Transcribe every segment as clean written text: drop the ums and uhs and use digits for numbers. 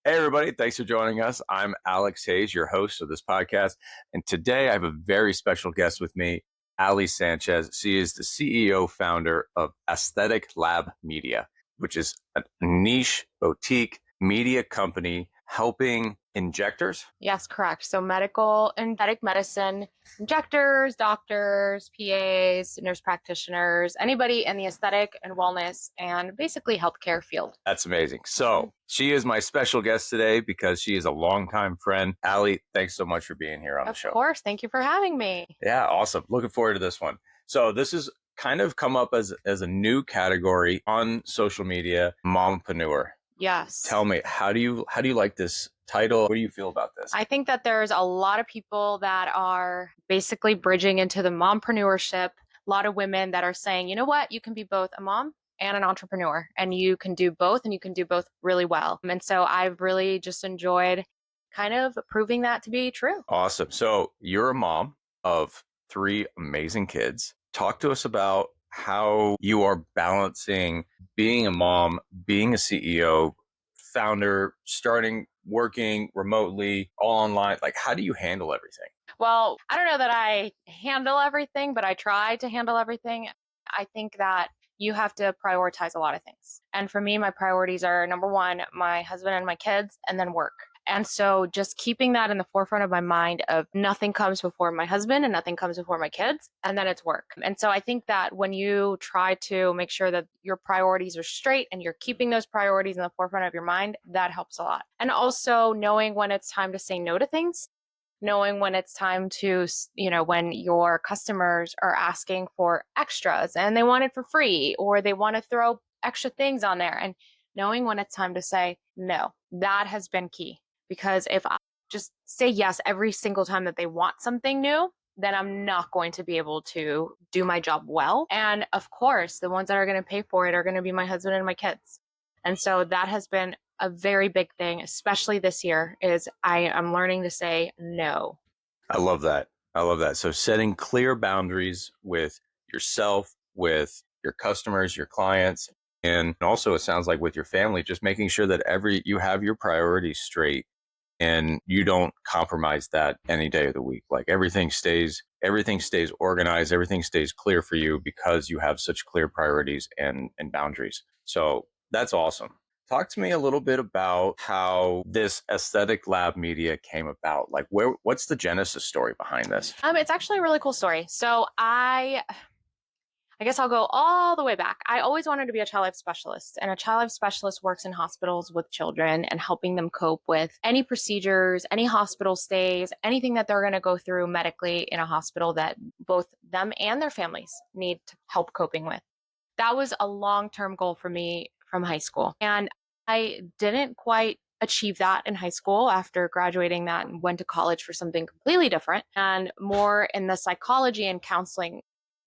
Hey, everybody. Thanks for joining us. I'm Alex Hayes, your host of this podcast. And today I have a very special guest with me, Ally Sanchez. She is the CEO founder of Aesthetic Lab Media, which is a niche boutique media company helping injectors. Yes, correct. So medical and aesthetic medicine, injectors, doctors, PAs, nurse practitioners, anybody in the aesthetic and wellness and basically healthcare field. That's amazing. So she is my special guest today because she is a longtime friend. Ally, thanks so much for being here on the show. Of course. Thank you for having me. Yeah, awesome. Looking forward to this one. So this is kind of come up as a new category on social media, Mompreneur. Yes. Tell me, how do you like this title? What do you feel about this? I think that there's a lot of people that are basically bridging into the mompreneurship. A lot of women that are saying, you know what, you can be both a mom and an entrepreneur, and you can do both, and you can do both really well. And so I've really just enjoyed kind of proving that to be true. Awesome. So you're a mom of 3 amazing kids. Talk to us about how you are balancing being a mom, being a CEO, founder, starting working remotely, all online. Like, how do you handle everything? Well, I don't know that I handle everything, but I try to handle everything. I think that you have to prioritize a lot of things. And for me, my priorities are number one, my husband and my kids, and then work. And so just keeping that in the forefront of my mind of nothing comes before my husband and nothing comes before my kids, and then it's work. And so I think that when you try to make sure that your priorities are straight and you're keeping those priorities in the forefront of your mind, that helps a lot. And also knowing when it's time to say no to things, knowing when it's time to, when your customers are asking for extras and they want it for free, or they want to throw extra things on there, and knowing when it's time to say no. That has been key, because if I just say yes every single time that they want something new, then I'm not going to be able to do my job well. And of course, the ones that are going to pay for it are going to be my husband and my kids. And so that has been a very big thing, especially this year, is I am learning to say no. I love that. I love that. So setting clear boundaries with yourself, with your customers, your clients, and also it sounds like with your family, just making sure that you have your priorities straight and you don't compromise that any day of the week. Like everything stays organized, everything stays clear for you because you have such clear priorities and boundaries. So that's awesome. Talk to me a little bit about how this Aesthetic Lab Media came about. Like, what's the genesis story behind this? It's actually a really cool story. So I guess I'll go all the way back. I always wanted to be a child life specialist, and a child life specialist works in hospitals with children and helping them cope with any procedures, any hospital stays, anything that they're going to go through medically in a hospital that both them and their families need help coping with. That was a long-term goal for me from high school. And I didn't quite achieve that in high school. After graduating that, and went to college for something completely different and more in the psychology and counseling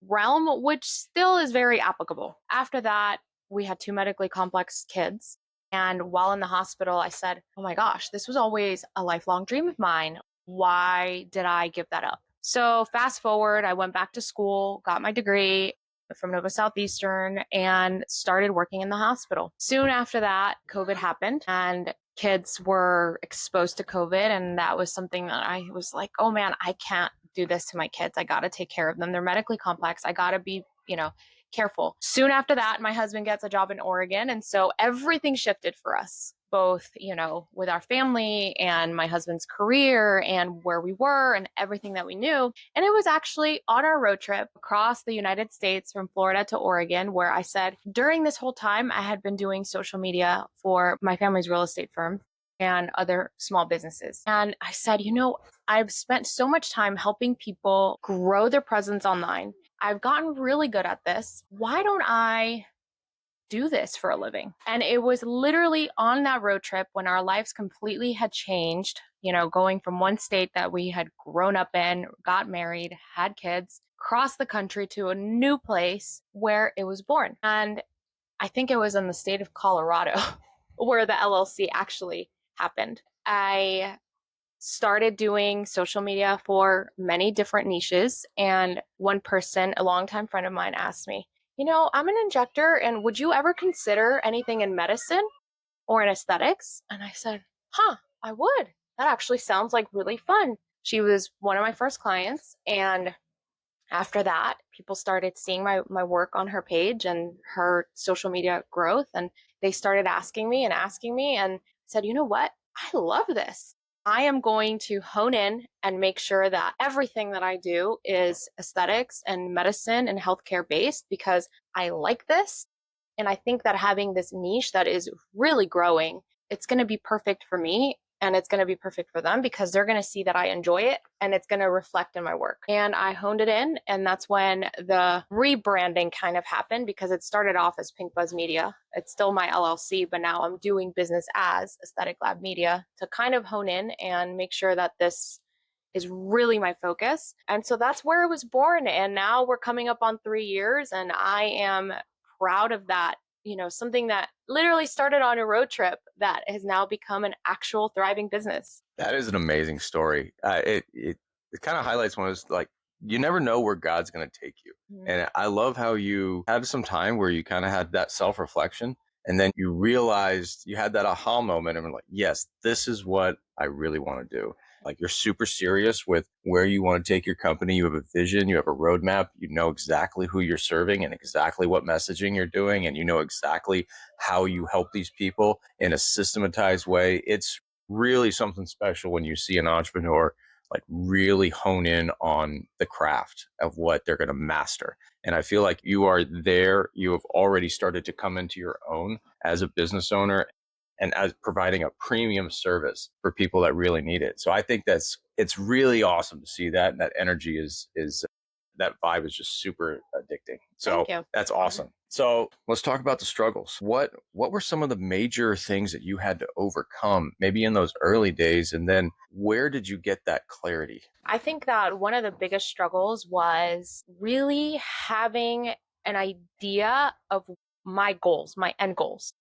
realm, which still is very applicable. After that, we had 2 medically complex kids. And while in the hospital, I said, oh my gosh, this was always a lifelong dream of mine. Why did I give that up? So fast forward, I went back to school, got my degree from Nova Southeastern, and started working in the hospital. Soon after that, COVID happened and kids were exposed to COVID. And that was something that I was like, oh man, I can't do this to my kids. I got to take care of them. They're medically complex. I got to be, careful. Soon after that, my husband gets a job in Oregon. And so everything shifted for us, both, with our family and my husband's career and where we were and everything that we knew. And it was actually on our road trip across the United States from Florida to Oregon, where I said, during this whole time, I had been doing social media for my family's real estate firm and other small businesses. And I said, I've spent so much time helping people grow their presence online. I've gotten really good at this. Why don't I do this for a living? And it was literally on that road trip when our lives completely had changed, going from one state that we had grown up in, got married, had kids, crossed the country to a new place where it was born. And I think it was in the state of Colorado where the LLC actually happened. I started doing social media for many different niches. And one person, a longtime friend of mine, asked me, I'm an injector, and would you ever consider anything in medicine or in aesthetics? And I said, I would. That actually sounds like really fun. She was one of my first clients. And after that, people started seeing my work on her page and her social media growth. And they started asking me and said, you know what? I love this. I am going to hone in and make sure that everything that I do is aesthetics and medicine and healthcare based because I like this. And I think that having this niche that is really growing, it's going to be perfect for me and it's going to be perfect for them because they're going to see that I enjoy it and it's going to reflect in my work. And I honed it in. And that's when the rebranding kind of happened because it started off as Pink Buzz Media. It's still my LLC, but now I'm doing business as Aesthetic Lab Media to kind of hone in and make sure that this is really my focus. And so that's where it was born. And now we're coming up on 3 years and I am proud of that. You know, something that literally started on a road trip that has now become an actual thriving business. That is an amazing story. It kind of highlights one of those, like, you never know where God's going to take you. Mm-hmm. And I love how you had some time where you kind of had that self reflection, and then you realized you had that aha moment, and were like, yes, this is what I really want to do. Like, you're super serious with where you want to take your company. You have a vision, you have a roadmap, you know exactly who you're serving and exactly what messaging you're doing, and you know exactly how you help these people in a systematized way. It's really something special when you see an entrepreneur like really hone in on the craft of what they're going to master. And I feel like you are there. You have already started to come into your own as a business owner and as providing a premium service for people that really need it. So I think it's really awesome to see that. And that energy is that vibe is just super addicting. So Thank you. that's awesome. So let's talk about the struggles. What were some of the major things that you had to overcome, maybe in those early days, and then where did you get that clarity? I think that one of the biggest struggles was really having an idea of my goals, my end goals.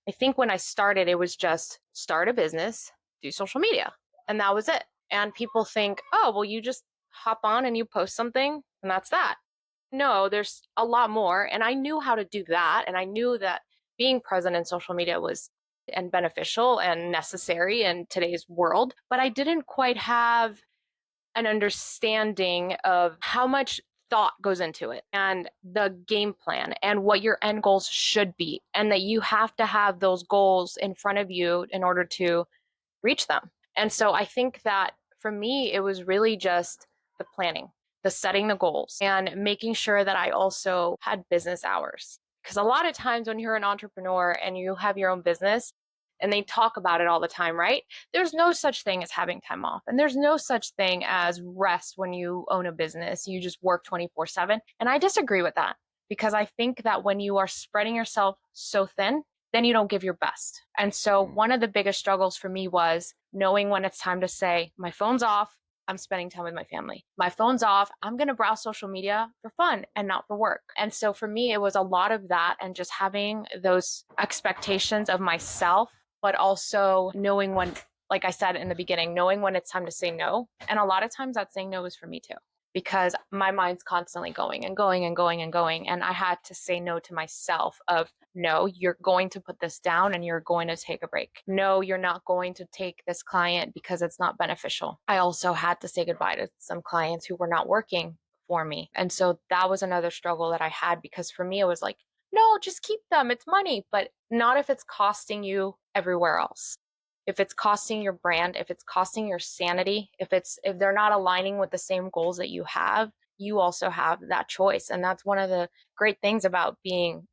I think when I started, it was just start a business, do social media, and that was it. And people think, oh, well, you just hop on and you post something, and that's that. No, there's a lot more. And I knew how to do that. And I knew that being present in social media was and beneficial and necessary in today's world. But I didn't quite have an understanding of how much thought goes into it and the game plan and what your end goals should be, and that you have to have those goals in front of you in order to reach them. And so I think that for me, it was really just the planning, the setting the goals, and making sure that I also had business hours. Because a lot of times when you're an entrepreneur and you have your own business, and they talk about it all the time, right? There's no such thing as having time off. And there's no such thing as rest when you own a business. You just work 24/7. And I disagree with that because I think that when you are spreading yourself so thin, then you don't give your best. And so one of the biggest struggles for me was knowing when it's time to say, my phone's off, I'm spending time with my family. My phone's off, I'm going to browse social media for fun and not for work. And so for me, it was a lot of that and just having those expectations of myself, but also knowing when, like I said in the beginning, knowing when it's time to say no. And a lot of times that saying no is for me too, because my mind's constantly going and going and going and going. And I had to say no to myself of, no, you're going to put this down and you're going to take a break. No, you're not going to take this client because it's not beneficial. I also had to say goodbye to some clients who were not working for me. And so that was another struggle that I had because for me, it was like, no, just keep them. It's money, but not if it's costing you everywhere else. If it's costing your brand, if it's costing your sanity, if they're not aligning with the same goals that you have, you also have that choice. And that's one of the great things about being,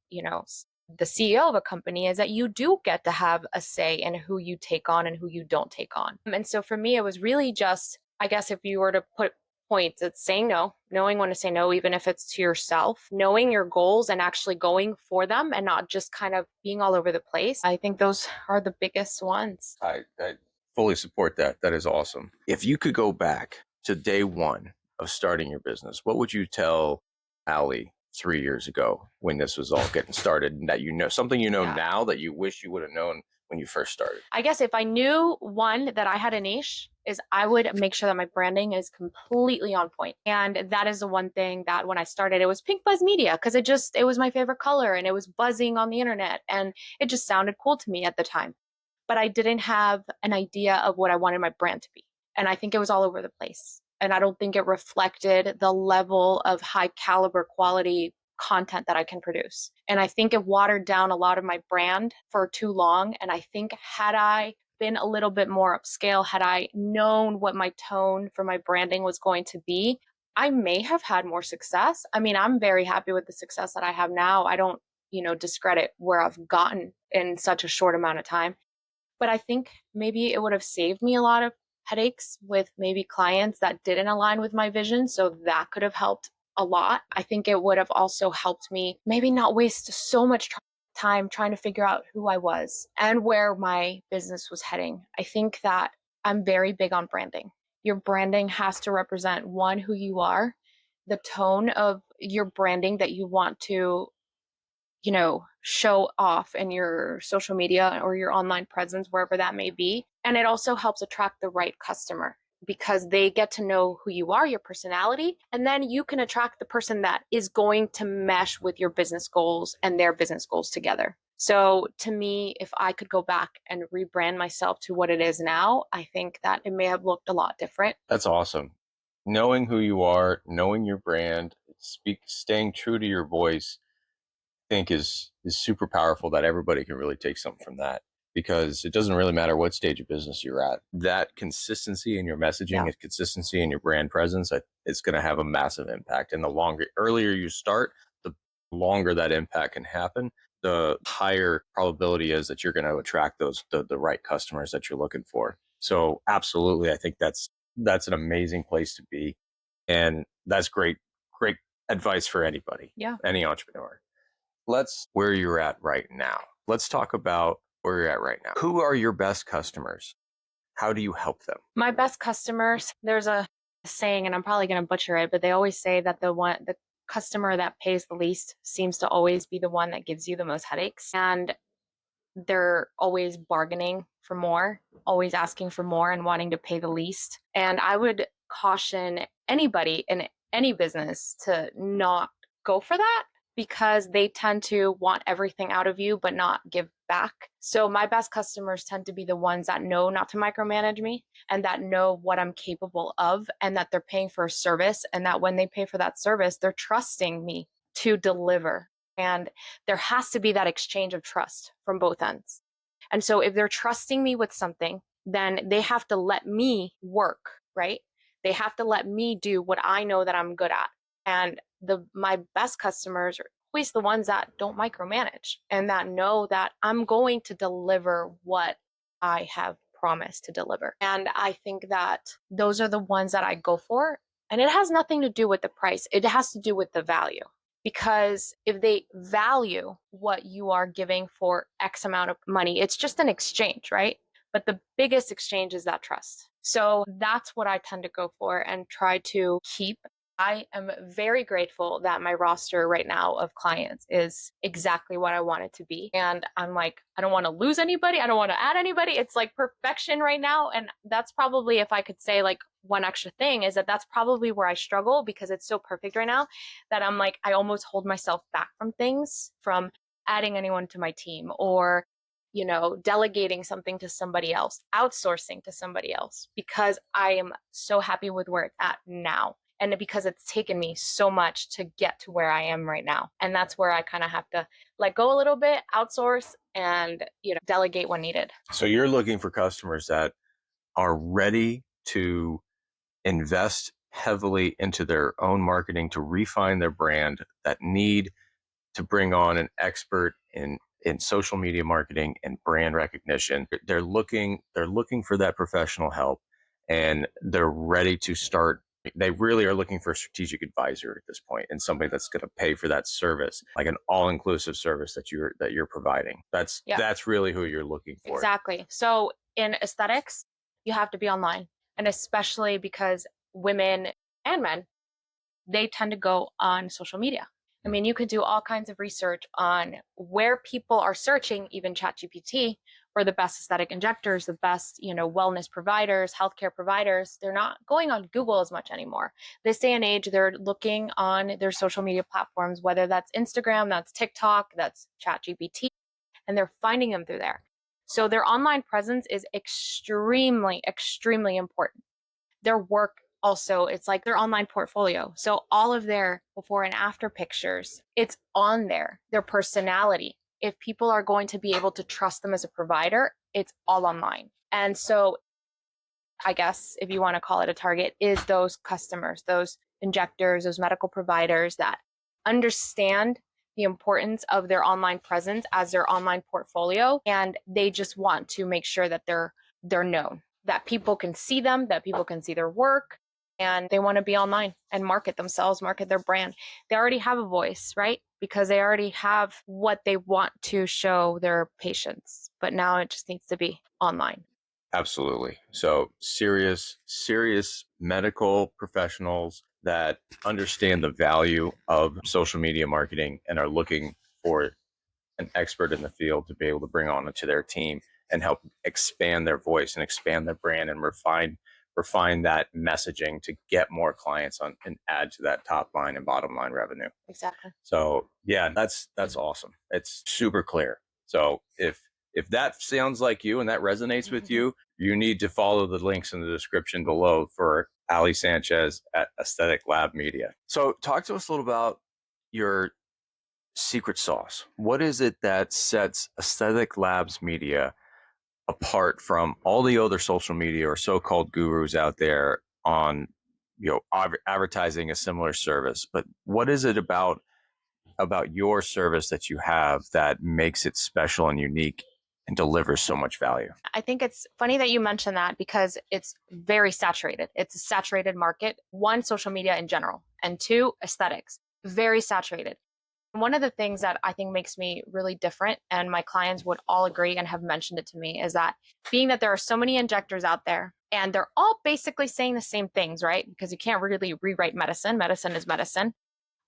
the CEO of a company is that you do get to have a say in who you take on and who you don't take on. And so for me, it was really just, I guess if you were to put points, it's saying no, knowing when to say no, even if it's to yourself, knowing your goals and actually going for them and not just kind of being all over the place. I think those are the biggest ones. I fully support that. That is awesome. If you could go back to day one of starting your business, what would you tell Ally 3 years ago when this was all getting started, and that something Yeah. now that you wish you would have known when you first started? I guess if I knew one that I had a niche, is I would make sure that my branding is completely on point. And that is the one thing that when I started, it was Pink Buzz Media because it was my favorite color and it was buzzing on the internet and it just sounded cool to me at the time. but I didn't have an idea of what I wanted my brand to be. And I think it was all over the place. And I don't think it reflected the level of high caliber quality content that I can produce. And I think it watered down a lot of my brand for too long. And I think had I been a little bit more upscale, had I known what my tone for my branding was going to be, I may have had more success. I mean, I'm very happy with the success that I have now. I don't, discredit where I've gotten in such a short amount of time. But I think maybe it would have saved me a lot of headaches with maybe clients that didn't align with my vision. So that could have helped a lot. I think it would have also helped me maybe not waste so much time trying to figure out who I was and where my business was heading. I think that I'm very big on branding. Your branding has to represent one, who you are, the tone of your branding that you want to show off in your social media or your online presence, wherever that may be. And it also helps attract the right customer because they get to know who you are, your personality, and then you can attract the person that is going to mesh with your business goals and their business goals together. So to me, if I could go back and rebrand myself to what it is now, I think that it may have looked a lot different. That's awesome. Knowing who you are, knowing your brand, staying true to your voice, I think is super powerful. That everybody can really take something from that, because it doesn't really matter what stage of business you're at. That consistency in your messaging and consistency in your brand presence, it's going to have a massive impact. And the earlier you start, the longer that impact can happen, the higher probability is that you're going to attract the right customers that you're looking for. So absolutely, I think that's an amazing place to be. And that's great advice for anybody, any entrepreneur. Where you're at right now. Let's talk about where you're at right now. Who are your best customers? How do you help them? My best customers, there's a saying, and I'm probably going to butcher it, but they always say that the customer that pays the least seems to always be the one that gives you the most headaches. And they're always bargaining for more, always asking for more and wanting to pay the least. And I would caution anybody in any business to not go for that because they tend to want everything out of you but not give back. So my best customers tend to be the ones that know not to micromanage me and that know what I'm capable of and that they're paying for a service, and that when they pay for that service, they're trusting me to deliver. And there has to be that exchange of trust from both ends. And so if they're trusting me with something, then they have to let me work, right? They have to let me do what I know that I'm good at. And my best customers are always the ones that don't micromanage and that know that I'm going to deliver what I have promised to deliver. And I think that those are the ones that I go for. And it has nothing to do with the price. It has to do with the value. Because if they value what you are giving for X amount of money, it's just an exchange, right? But the biggest exchange is that trust. So that's what I tend to go for and try to keep. I am very grateful that my roster right now of clients is exactly what I want it to be. And I'm like, I don't want to lose anybody. I don't want to add anybody. It's like perfection right now. And that's probably, if I could say like one extra thing, is that that's probably where I struggle because it's so perfect right now that I'm like, I almost hold myself back from things, from adding anyone to my team or delegating something to somebody else, outsourcing to somebody else, because I am so happy with where it's at now. And because it's taken me so much to get to where I am right now. And that's where I kind of have to let go a little bit, outsource, and delegate when needed. So you're looking for customers that are ready to invest heavily into their own marketing to refine their brand, that need to bring on an expert in social media marketing and brand recognition. They're looking for that professional help, and they're ready to start. They really are looking for a strategic advisor at this point, and somebody that's going to pay for that service, like an all-inclusive service that you're providing. That's really who you're looking for. Exactly. So in aesthetics, you have to be online, and especially because women and men, they tend to go on social media. I mean, you could do all kinds of research on where people are searching, even ChatGPT, for the best aesthetic injectors, the best, wellness providers, healthcare providers. They're not going on Google as much anymore. This day and age, they're looking on their social media platforms, whether that's Instagram, that's TikTok, that's ChatGPT, and they're finding them through there. So their online presence is extremely, extremely important. Their work also, it's like their online portfolio. So all of their before and after pictures, it's on there. Their personality. If people are going to be able to trust them as a provider, it's all online. And so I guess if you want to call it a target, is those customers, those injectors, those medical providers that understand the importance of their online presence as their online portfolio, and they just want to make sure that they're known, that people can see them, that people can see their work, and they want to be online and market themselves, market their brand. They already have a voice, right? Because they already have what they want to show their patients, but now it just needs to be online. Absolutely. So serious medical professionals that understand the value of social media marketing and are looking for an expert in the field to be able to bring on to their team and help expand their voice and expand their brand and refine that messaging to get more clients on and add to that top line and bottom line revenue. Exactly. So yeah, that's awesome. It's super clear. So if that sounds like you and that resonates with you, you need to follow the links in the description below for Ally Sanchez at Aesthetic Lab Media. So talk to us a little about your secret sauce. What is it that sets Aesthetic Labs Media apart from all the other social media or so-called gurus out there on advertising a similar service? But what is it about your service that you have that makes it special and unique and delivers so much value? I think it's funny that you mentioned that because it's very saturated. It's a saturated market. One, social media in general, and two, aesthetics. Very saturated. One of the things that I think makes me really different, and my clients would all agree and have mentioned it to me, is that being that there are so many injectors out there and they're all basically saying the same things, right? Because you can't really rewrite medicine. Medicine is medicine.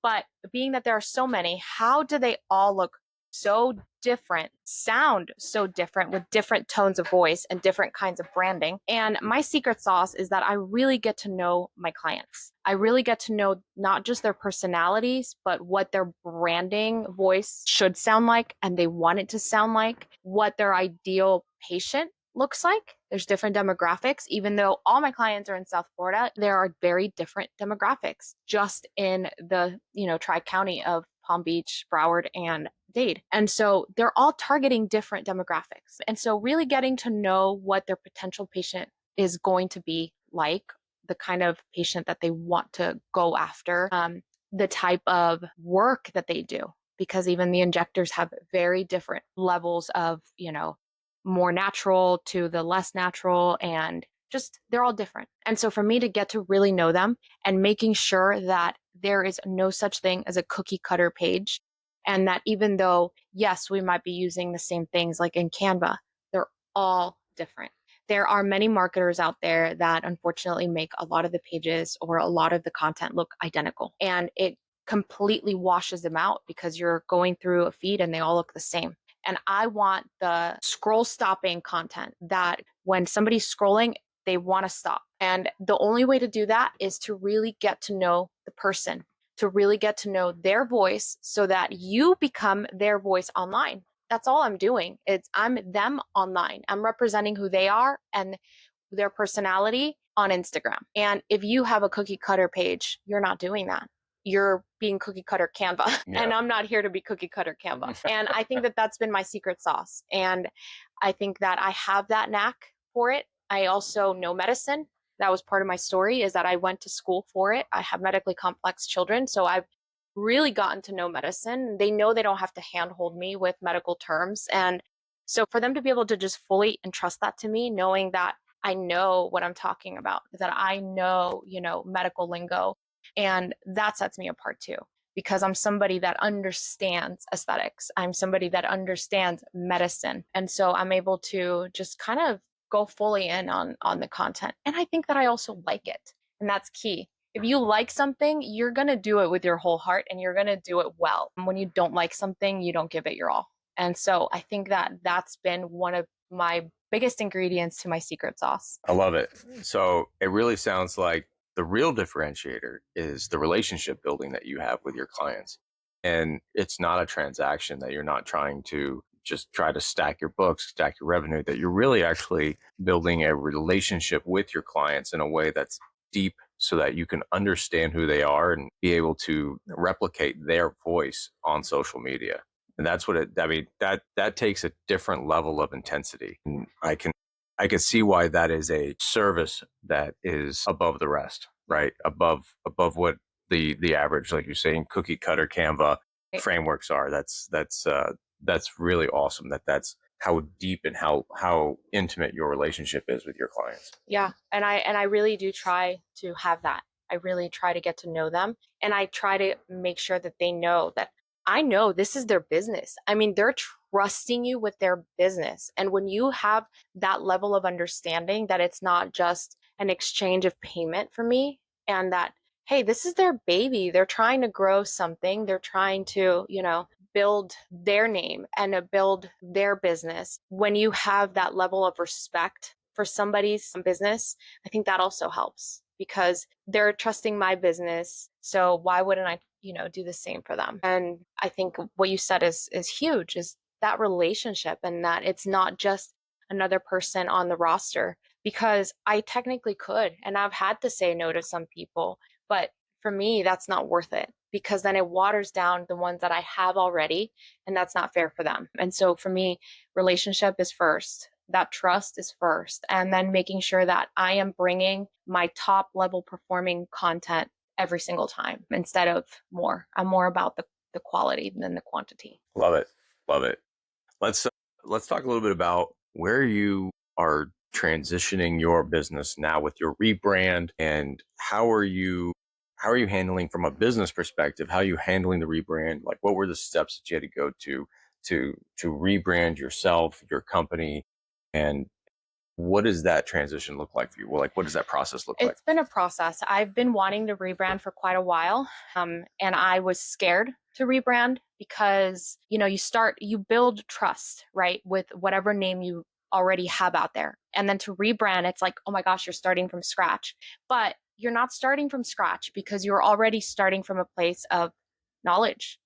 But being that there are so many, how do they all look so different, sound so different with different tones of voice and different kinds of branding? And my secret sauce is that I really get to know my clients. I really get to know not just their personalities, but what their branding voice should sound like and they want it to sound like, what their ideal patient looks like. There's different demographics. Even though all my clients are in South Florida, there are very different demographics just in the, tri-county of Palm Beach, Broward, and Dade. And so they're all targeting different demographics. And so really getting to know what their potential patient is going to be like, the kind of patient that they want to go after, the type of work that they do, because even the injectors have very different levels of, more natural to the less natural, and just they're all different. And so for me to get to really know them and making sure that there is no such thing as a cookie cutter page, and that even though, yes, we might be using the same things like in Canva, they're all different. There are many marketers out there that unfortunately make a lot of the pages or a lot of the content look identical, and it completely washes them out because you're going through a feed and they all look the same. And I want the scroll stopping content that when somebody's scrolling, they want to stop. And the only way to do that is to really get to know the person, to really get to know their voice so that you become their voice online. That's all I'm doing. I'm them online. I'm representing who they are and their personality on Instagram. And if you have a cookie cutter page, you're not doing that. You're being cookie cutter Canva. Yeah. And I'm not here to be cookie cutter Canva. And I think that that's been my secret sauce. And I think that I have that knack for it. I also know medicine. That was part of my story, is that I went to school for it. I have medically complex children. So I've really gotten to know medicine. They know they don't have to handhold me with medical terms. And so for them to be able to just fully entrust that to me, knowing that I know what I'm talking about, that I know, medical lingo, and that sets me apart too, because I'm somebody that understands aesthetics. I'm somebody that understands medicine. And so I'm able to just kind of go fully in on the content. And I think that I also like it. And that's key. If you like something, you're going to do it with your whole heart and you're going to do it well. And when you don't like something, you don't give it your all. And so I think that that's been one of my biggest ingredients to my secret sauce. I love it. So it really sounds like the real differentiator is the relationship building that you have with your clients. And it's not a transaction, that you're not trying to just try to stack your books, stack your revenue, that you're really actually building a relationship with your clients in a way that's deep so that you can understand who they are and be able to replicate their voice on social media. And that's what I mean, that takes a different level of intensity. And I can see why that is a service that is above the rest, right? Above what the average, like you're saying, cookie cutter Canva frameworks are. That's really awesome. That's how deep and how intimate your relationship is with your clients. Yeah, and I really do try to have that. I really try to get to know them, and I try to make sure that they know that I know this is their business. I mean, they're trusting you with their business. And when you have that level of understanding that it's not just an exchange of payment for me, and that, hey, this is their baby. They're trying to grow something. They're trying to, build their name and build their business. When you have that level of respect for somebody's business, I think that also helps because they're trusting my business. So why wouldn't I, do the same for them? And I think what you said is huge, is that relationship, and that it's not just another person on the roster, because I technically could, and I've had to say no to some people, but for me, that's not worth it, because then it waters down the ones that I have already, and that's not fair for them. And so for me, relationship is first. That trust is first. And then making sure that I am bringing my top level performing content every single time instead of more. I'm more about the quality than the quantity. Love it. Love it. Let's uh, let's talk a little bit about where you are transitioning your business now with your rebrand, and how are you handling from a business perspective? How are you handling the rebrand? Like, what were the steps that you had to go to rebrand yourself, your company, and what does that transition look like for you? Well, like, what does that process look like? It's been a process. I've been wanting to rebrand for quite a while. And I was scared to rebrand because, you build trust, right? With whatever name you already have out there. And then to rebrand, it's like, oh my gosh, you're starting from scratch. But you're not starting from scratch because you're already starting from a place of knowledge,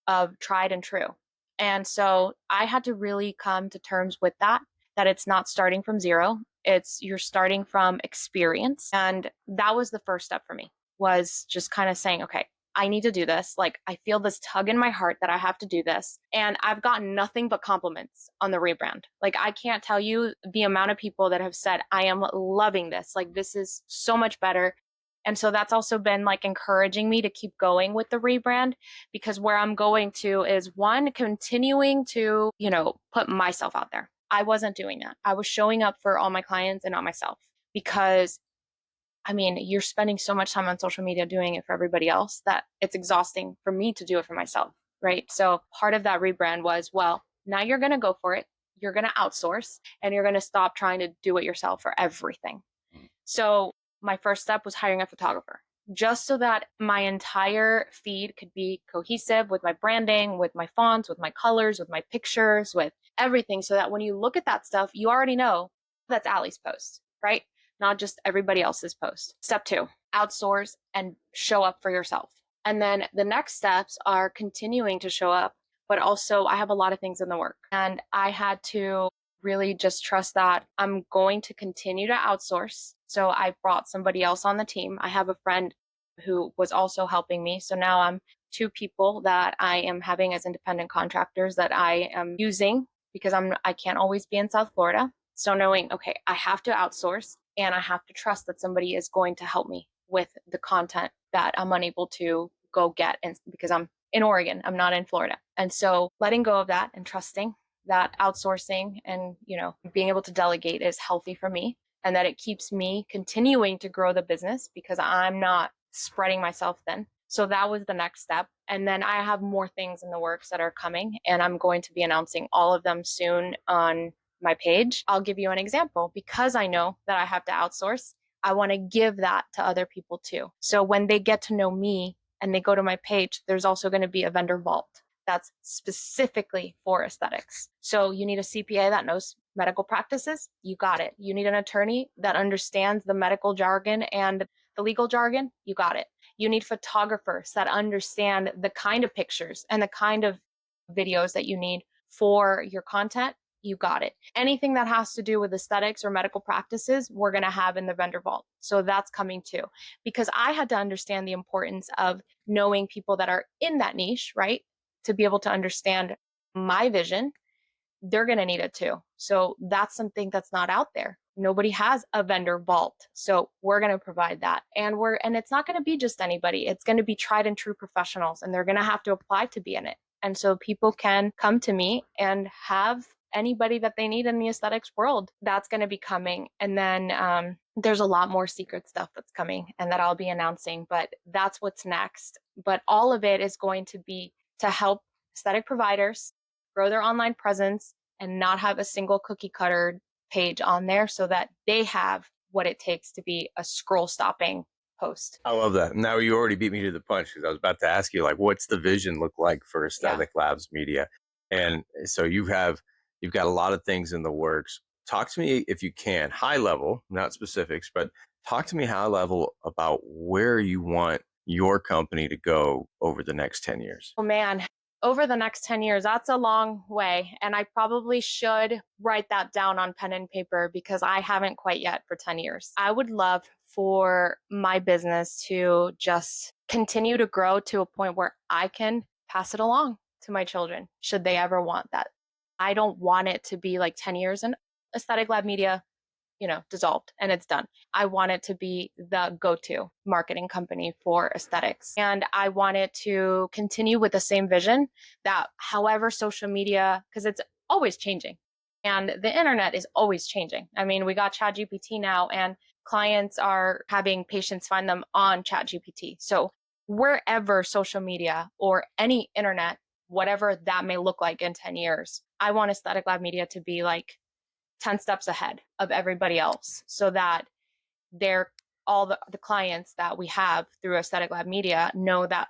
of tried and true. And so I had to really come to terms with that it's not starting from zero. You're starting from experience. And that was the first step for me, was just kind of saying, okay, I need to do this. Like, I feel this tug in my heart that I have to do this. And I've gotten nothing but compliments on the rebrand. Like, I can't tell you the amount of people that have said, I am loving this. Like, this is so much better. And so that's also been like encouraging me to keep going with the rebrand, because where I'm going to is, one, continuing to, put myself out there. I wasn't doing that. I was showing up for all my clients and not myself, because I mean, you're spending so much time on social media doing it for everybody else that it's exhausting for me to do it for myself, right? So part of that rebrand was, well, now you're going to go for it. You're going to outsource, and you're going to stop trying to do it yourself for everything. So my first step was hiring a photographer, just so that my entire feed could be cohesive with my branding, with my fonts, with my colors, with my pictures, with everything, so that when you look at that stuff, you already know that's Ally's post, right? Not just everybody else's post. Step 2, outsource and show up for yourself. And then the next steps are continuing to show up, but also I have a lot of things in the work, and I had to really just trust that I'm going to continue to outsource. So I brought somebody else on the team. I have a friend who was also helping me. So now I'm 2 people that I am having as independent contractors that I am using, because I can't always be in South Florida. So knowing, okay, I have to outsource, and I have to trust that somebody is going to help me with the content that I'm unable to go get, and because I'm in Oregon, I'm not in Florida. And so letting go of that and trusting that outsourcing and, being able to delegate is healthy for me, and that it keeps me continuing to grow the business because I'm not spreading myself thin. So that was the next step. And then I have more things in the works that are coming, and I'm going to be announcing all of them soon on my page. I'll give you an example. Because I know that I have to outsource, I want to give that to other people too. So when they get to know me and they go to my page, there's also going to be a vendor vault that's specifically for aesthetics. So you need a CPA that knows medical practices, you got it. You need an attorney that understands the medical jargon and the legal jargon, you got it. You need photographers that understand the kind of pictures and the kind of videos that you need for your content, you got it. Anything that has to do with aesthetics or medical practices, we're going to have in the vendor vault. So that's coming too, because I had to understand the importance of knowing people that are in that niche, right? To be able to understand my vision, they're going to need it too. So that's something that's not out there. Nobody has a vendor vault. So we're going to provide that. And it's not going to be just anybody. It's going to be tried and true professionals, and they're going to have to apply to be in it. And so people can come to me and have anybody that they need in the aesthetics world. That's going to be coming. And then there's a lot more secret stuff that's coming and that I'll be announcing, but that's what's next. But all of it is going to be to help aesthetic providers grow their online presence and not have a single cookie cutter page on there, so that they have what it takes to be a scroll stopping post. I love that. Now you already beat me to the punch, because I was about to ask you, like, what's the vision look like for Yeah. Aesthetic Labs Media? And so you've got a lot of things in the works. Talk to me, if you can, high level, not specifics, but talk to me high level about where you want your company to go over the next 10 years. Oh man, over the next 10 years, that's a long way. And I probably should write that down on pen and paper, because I haven't quite yet for 10 years. I would love for my business to just continue to grow to a point where I can pass it along to my children, should they ever want that. I don't want it to be like 10 years in Aesthetic Lab Media, dissolved and it's done. I want it to be the go-to marketing company for aesthetics. And I want it to continue with the same vision, that however social media, because it's always changing and the internet is always changing. I mean, we got ChatGPT now, and clients are having patients find them on ChatGPT. So wherever social media or any internet, whatever that may look like in 10 years, I want Aesthetic Lab Media to be like 10 steps ahead of everybody else, so that they're all the clients that we have through Aesthetic Lab Media know that,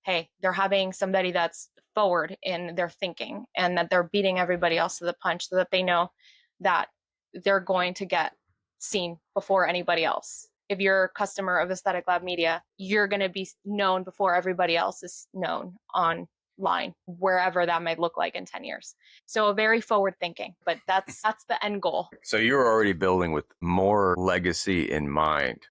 hey, they're having somebody that's forward in their thinking, and that they're beating everybody else to the punch, so that they know that they're going to get seen before anybody else. If you're a customer of Aesthetic Lab Media, you're going to be known before everybody else is known online, wherever that might look like in 10 years. So very forward thinking, but that's the end goal. So you're already building with more legacy in mind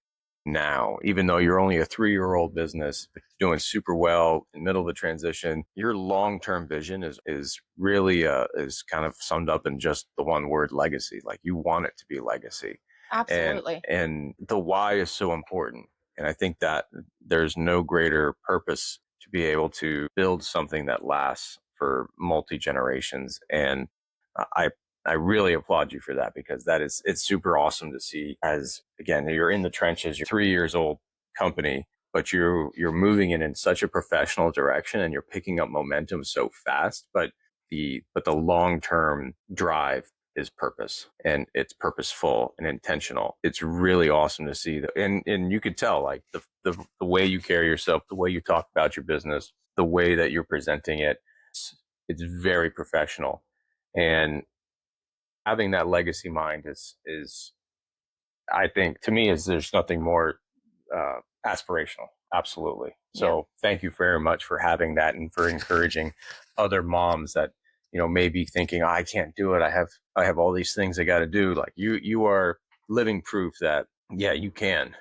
now, even though you're only a 3-year-old business doing super well in the middle of the transition. Your long-term vision is really is kind of summed up in just the one word, legacy. Like, you want it to be legacy. Absolutely. And the why is so important. And I think that there's no greater purpose to be able to build something that lasts for multi-generations. And I I really applaud you for that, because it's super awesome to see. As again, you're in the trenches, you're 3 years old company, but you're moving it in such a professional direction, and you're picking up momentum so fast. But the long-term drive is purpose, and it's purposeful and intentional. It's really awesome to see that. And you could tell, like, the way you carry yourself, the way you talk about your business, the way that you're presenting it, it's very professional. And having that legacy mind is I think, to me, is there's nothing more aspirational. Absolutely. So thank you very much for having that, and for encouraging other moms that, may be thinking, "Oh, I can't do it. I have all these things I got to do." Like, you are living proof that, yeah, you can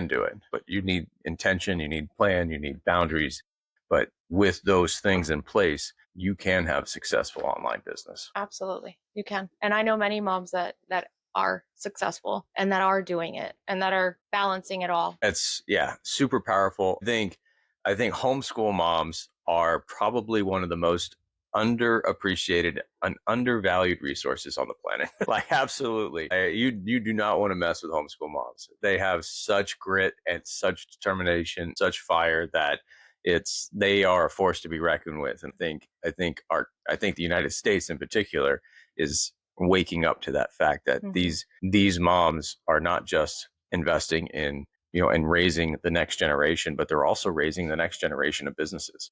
do it, but you need intention, you need plan, you need boundaries. But with those things in place, you can have successful online business. Absolutely. You can. And I know many moms that are successful and that are doing it and that are balancing it all. That's, yeah, super powerful. I think homeschool moms are probably one of the most underappreciated and undervalued resources on the planet. Like, absolutely. You do not want to mess with homeschool moms. They have such grit and such determination, such fire, that they are a force to be reckoned with. And I think the United States in particular is waking up to that fact that these moms are not just investing in, and raising the next generation, but they're also raising the next generation of businesses.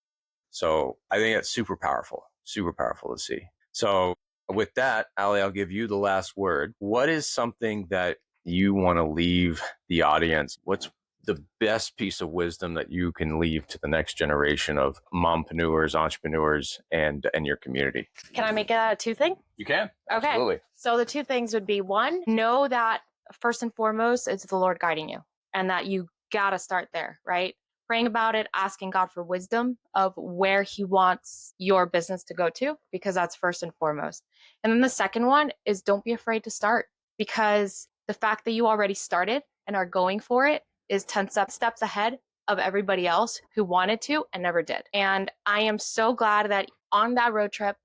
So I think that's super powerful to see. So with that, Ally, I'll give you the last word. What is something that you want to leave the audience? What's the best piece of wisdom that you can leave to the next generation of mompreneurs, entrepreneurs, and your community? Can I make a two thing? You can. Okay. Absolutely. So the two things would be, one, know that first and foremost, it's the Lord guiding you and that you got to start there, right? Praying about it, asking God for wisdom of where He wants your business to go to, because that's first and foremost. And then the second one is, don't be afraid to start, because the fact that you already started and are going for it is 10 steps ahead of everybody else who wanted to and never did. And I am so glad that on that road trip,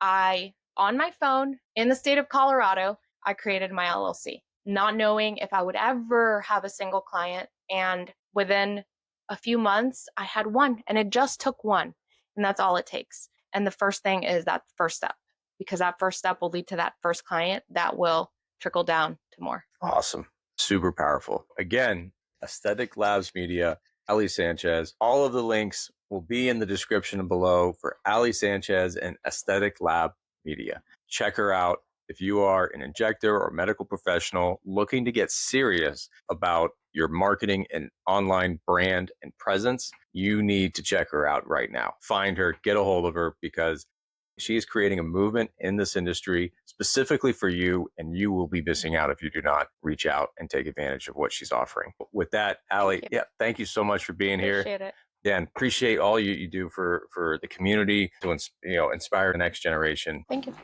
on my phone in the state of Colorado, I created my LLC, not knowing if I would ever have a single client. And within a few months, I had one, and it just took one. And that's all it takes. And the first thing is that first step, because that first step will lead to that first client that will trickle down to more. Awesome. Super powerful. Again, Aesthetic Labs Media, Ally Sanchez. All of the links will be in the description below for Ally Sanchez and Aesthetic Lab Media. Check her out. If you are an injector or medical professional looking to get serious about your marketing and online brand and presence, you need to check her out right now. Find her, get a hold of her, because she is creating a movement in this industry specifically for you, and you will be missing out if you do not reach out and take advantage of what she's offering. With that, Ally, thank you so much for being here. Appreciate it. Yeah, and appreciate all you do for the community to inspire the next generation. Thank you.